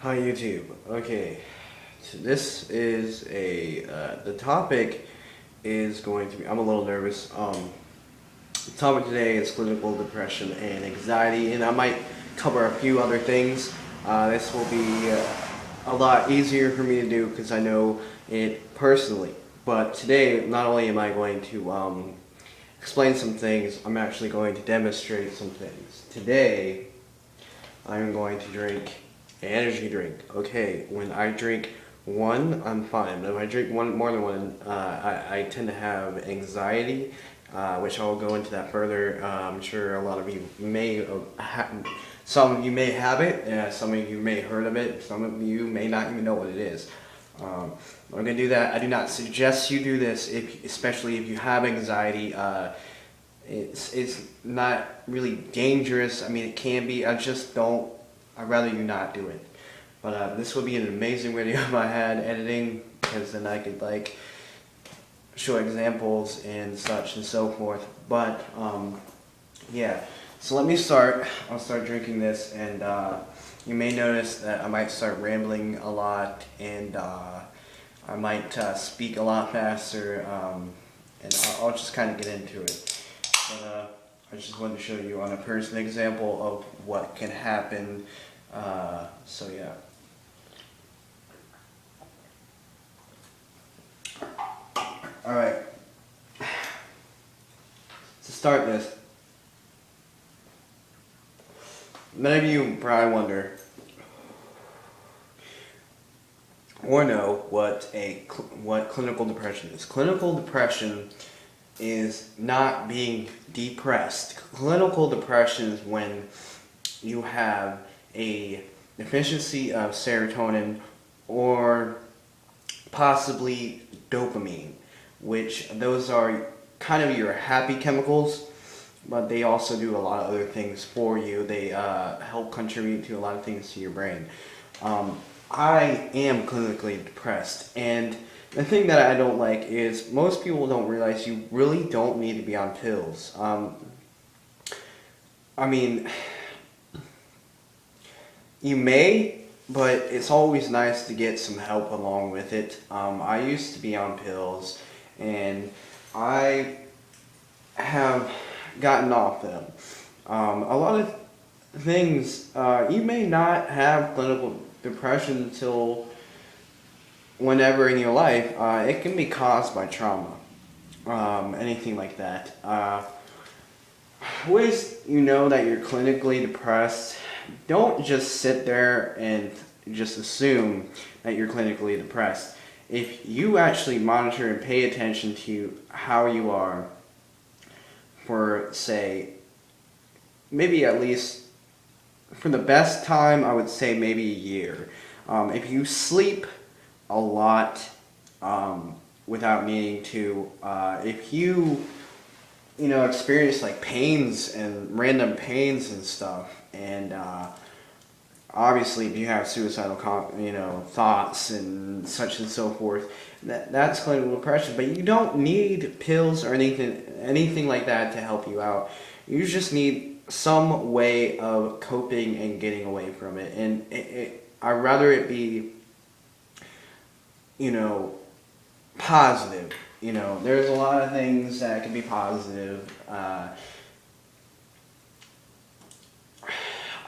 Hi YouTube. Okay, so this is the topic is going to be, I'm a little nervous. The topic today is clinical depression and anxiety, and I might cover a few other things. This will be a lot easier for me to do because I know it personally. But today, not only am I going to explain some things, I'm actually going to demonstrate some things. Today, I'm going to drink an energy drink. Okay, when I drink one, I'm fine. But if I drink one more than one, I tend to have anxiety, which I'll go into that further. I'm sure a lot of you may some of you may have it, some of you may heard of it, some of you may not even know what it is. I'm gonna do that. I do not suggest you do this, especially if you have anxiety. It's not really dangerous. I mean, it can be. I'd rather you not do it. But this would be an amazing video if I had editing, because then I could like show examples and such and so forth. But yeah. So let me start. I'll start drinking this, and you may notice that I might start rambling a lot, and I might speak a lot faster, and I'll just kind of get into it. But I just wanted to show you on a personal example of what can happen. So yeah. Alright. To start this, many of you probably wonder or know what clinical depression is. Clinical depression is not being depressed. Clinical depression is when you have a deficiency of serotonin or possibly dopamine, which those are kind of your happy chemicals, but they also do a lot of other things for you. They help contribute to a lot of things to your brain. I am clinically depressed, and the thing that I don't like is most people don't realize you really don't need to be on pills. I mean, you may, but it's always nice to get some help along with it. I used to be on pills, and I have gotten off them. A lot of things, you may not have clinical depression until whenever in your life. It can be caused by trauma, anything like that. Ways you know that you're clinically depressed, don't just sit there and just assume that you're clinically depressed. If you actually monitor and pay attention to how you are for, say, maybe at least for the best time, I would say maybe a year. If you sleep a lot without meaning to, if you know, experience like pains and random pains and stuff, and obviously if you have suicidal thoughts and such and so forth, that's clinical depression. But you don't need pills or anything like that to help you out. You just need some way of coping and getting away from it, and I'd rather it be, you know, positive. You know, there's a lot of things that can be positive.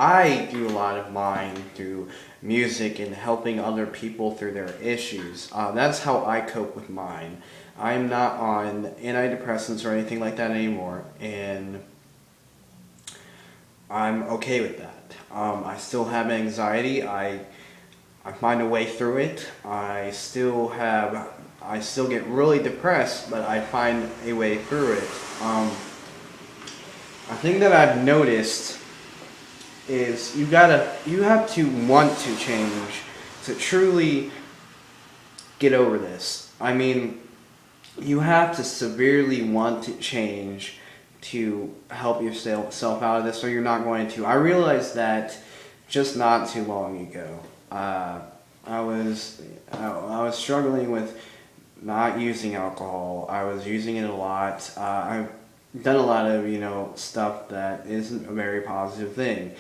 I do a lot of mine through music and helping other people through their issues. That's how I cope with mine. I'm not on antidepressants or anything like that anymore, and I'm okay with that. I still have anxiety. I find a way through it. I still get really depressed, but I find a way through it. A thing that I've noticed is you have to want to change to truly get over this. I mean, you have to severely want to change to help yourself out of this, or you're not going to. I realized that just not too long ago. I was struggling with not using alcohol. I was using it a lot. I've done a lot of stuff that isn't a very positive thing,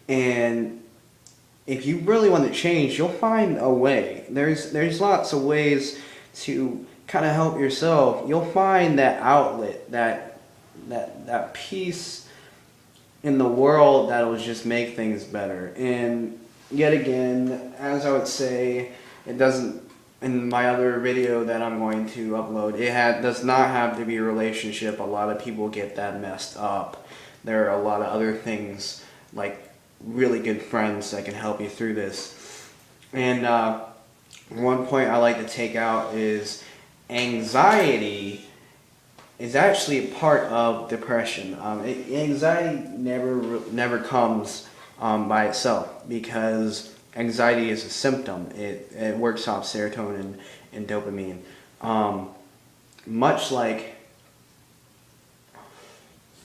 and if you really want to change, you'll find a way. There's lots of ways to kind of help yourself. You'll find that outlet, that piece in the world that will just make things better. And yet again, as I would say, it doesn't, in my other video that I'm going to upload, does not have to be a relationship. A lot of people get that messed up. There are a lot of other things like really good friends that can help you through this. And one point I like to take out is anxiety is actually a part of depression. Anxiety never comes by itself, because anxiety is a symptom. It works off serotonin and dopamine. Much like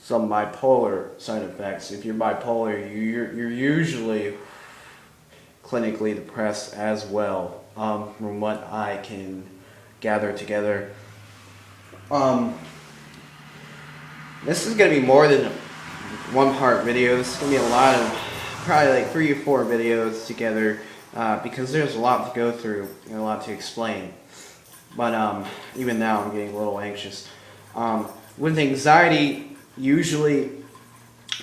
some bipolar side effects. If you're bipolar, you're usually clinically depressed as well, from what I can gather together. This is going to be more than a one-part video. This is going to be a lot of, probably like 3 or 4 videos together, because there's a lot to go through and a lot to explain. But even now I'm getting a little anxious. With anxiety, usually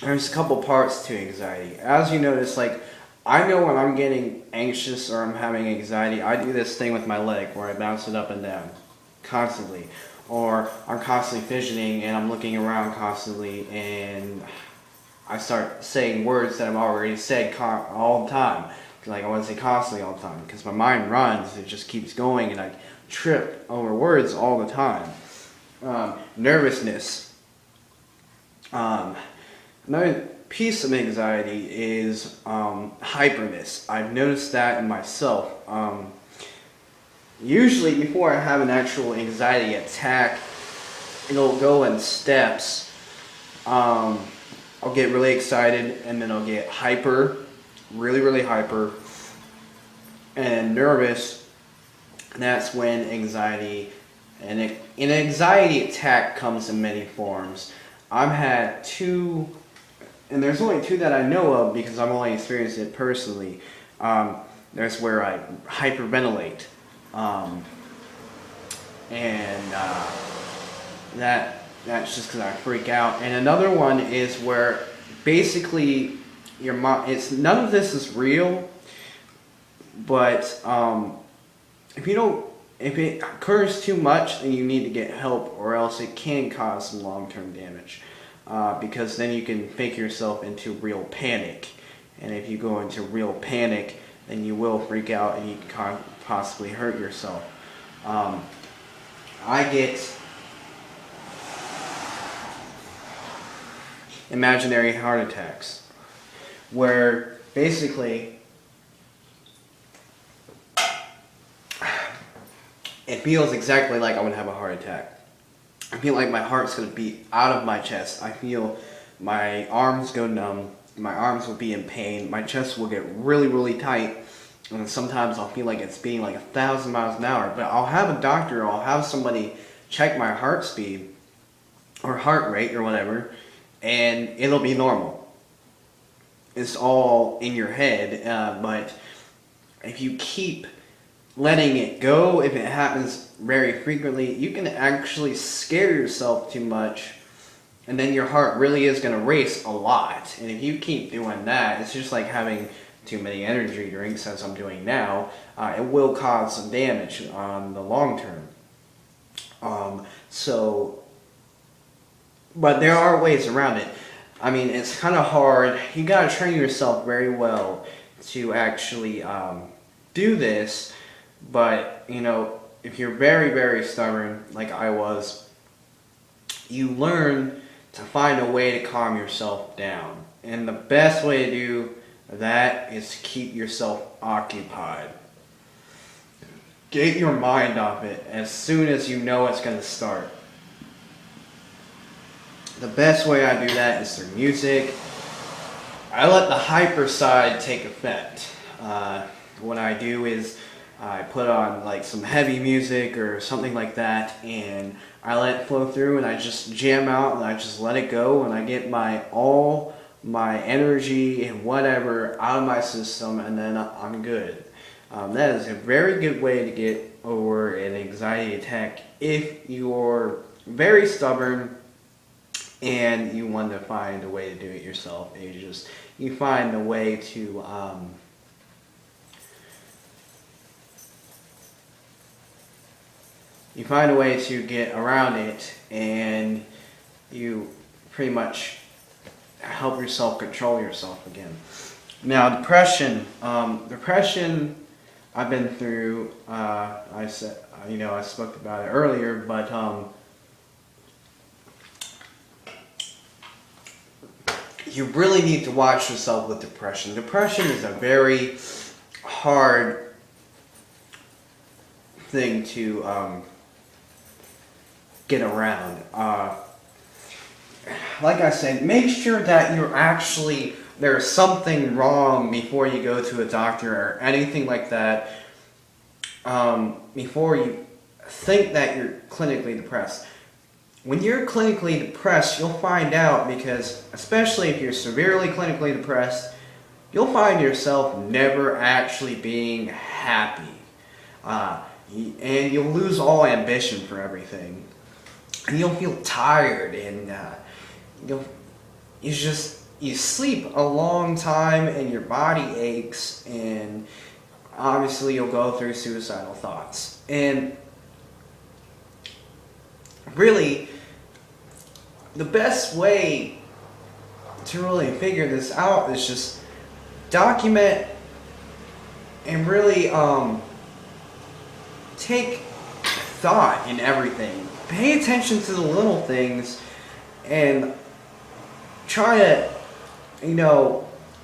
there's a couple parts to anxiety. As you notice, like, I know when I'm getting anxious or I'm having anxiety, I do this thing with my leg where I bounce it up and down constantly. Or I'm constantly fidgeting and I'm looking around constantly and I start saying words that I've already said all the time. Like, I want to say constantly all the time, because my mind runs, it just keeps going, and I trip over words all the time. Nervousness. Another piece of anxiety is hyperness. I've noticed that in myself. Usually before I have an actual anxiety attack, it'll go in steps. I'll get really excited, and then I'll get hyper, really hyper, and nervous. And that's when anxiety, and an anxiety attack comes in many forms. I've had 2, and there's only 2 that I know of because I've only experienced it personally. There's where I hyperventilate, that's just because I freak out. And another one is where basically your mind, none of this is real, but if it occurs too much, then you need to get help, or else it can cause some long-term damage, because then you can fake yourself into real panic, and if you go into real panic, then you will freak out and you can possibly hurt yourself. I get imaginary heart attacks, where basically it feels exactly like I'm going to have a heart attack. I feel like my heart's going to beat out of my chest. I feel my arms go numb, my arms will be in pain, my chest will get really tight, and sometimes I'll feel like it's beating like 1,000 miles an hour. But I'll have a doctor, I'll have somebody check my heart speed or heart rate or whatever, and it'll be normal. It's all in your head, but if you keep letting it go, if it happens very frequently, you can actually scare yourself too much, and then your heart really is going to race a lot. And if you keep doing that, it's just like having too many energy drinks, as I'm doing now. It will cause some damage on the long term. But there are ways around it. I mean, it's kind of hard. You got to train yourself very well to actually do this. But, you know, if you're very stubborn, like I was, you learn to find a way to calm yourself down. And the best way to do that is to keep yourself occupied. Get your mind off it as soon as you know it's going to start. The best way I do that is through music. I let the hyper side take effect. What I do is I put on like some heavy music or something like that, and I let it flow through, and I just jam out and I just let it go, and I get my all my energy and whatever out of my system, and then I'm good. That is a very good way to get over an anxiety attack if you're very stubborn and you want to find a way to do it yourself. You find a way to get around it, and you pretty much help yourself control yourself again. Now, depression. I've been through. I spoke about it earlier, but you really need to watch yourself with depression. Depression is a very hard thing to get around. Like I said, make sure that there's something wrong before you go to a doctor or anything like that. Before you think that you're clinically depressed. When you're clinically depressed, you'll find out, because especially if you're severely clinically depressed, you'll find yourself never actually being happy. And you'll lose all ambition for everything. And you'll feel tired, and you sleep a long time, and your body aches, and obviously you'll go through suicidal thoughts. And really, the best way to really figure this out is just document and really take thought in everything. Pay attention to the little things and try to,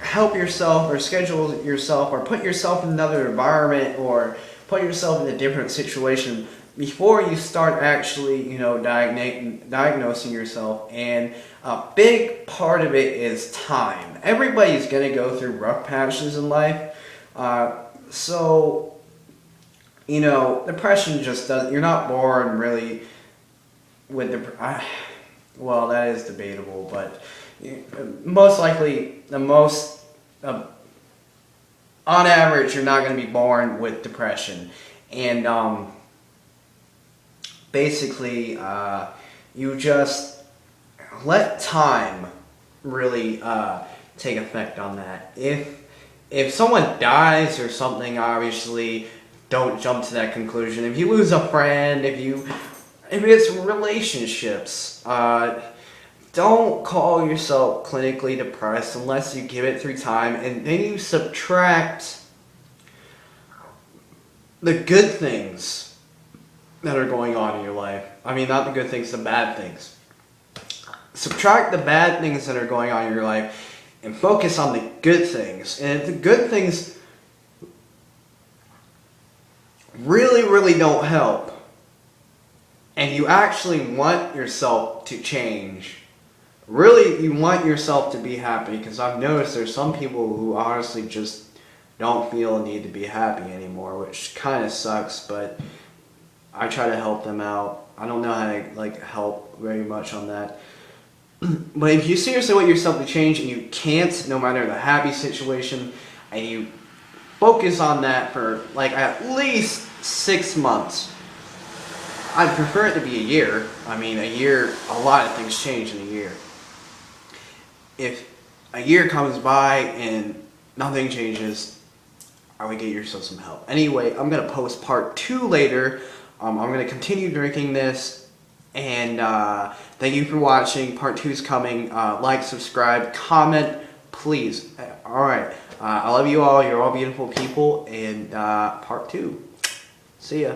help yourself or schedule yourself or put yourself in another environment or put yourself in a different situation before you start actually, diagnosing yourself. And a big part of it is time. Everybody's going to go through rough patches in life. Depression just does. You're not born really with well, that is debatable, but most likely, on average, you're not going to be born with depression. And basically, you just let time really take effect on that. If someone dies or something, obviously, don't jump to that conclusion. If you lose a friend, if it's relationships, don't call yourself clinically depressed unless you give it through time, and then you subtract the good things that are going on in your life. I mean, not the good things, the bad things. Subtract the bad things that are going on in your life and focus on the good things. And if the good things really, really don't help, and you actually want yourself to change, really you want yourself to be happy, because I've noticed there's some people who honestly just don't feel a need to be happy anymore, which kind of sucks, but I try to help them out. I don't know how to help very much on that. But if you seriously want yourself to change and you can't, no matter the happy situation, and you focus on that for at least 6 months, I'd prefer it to be a year. I mean, a year, a lot of things change in a year. If a year comes by and nothing changes, I would get yourself some help. Anyway, I'm going to post part 2 later. I'm going to continue drinking this. And thank you for watching. Part 2 is coming. Like, subscribe, comment, please. Alright. I love you all. You're all beautiful people. And part 2. See ya.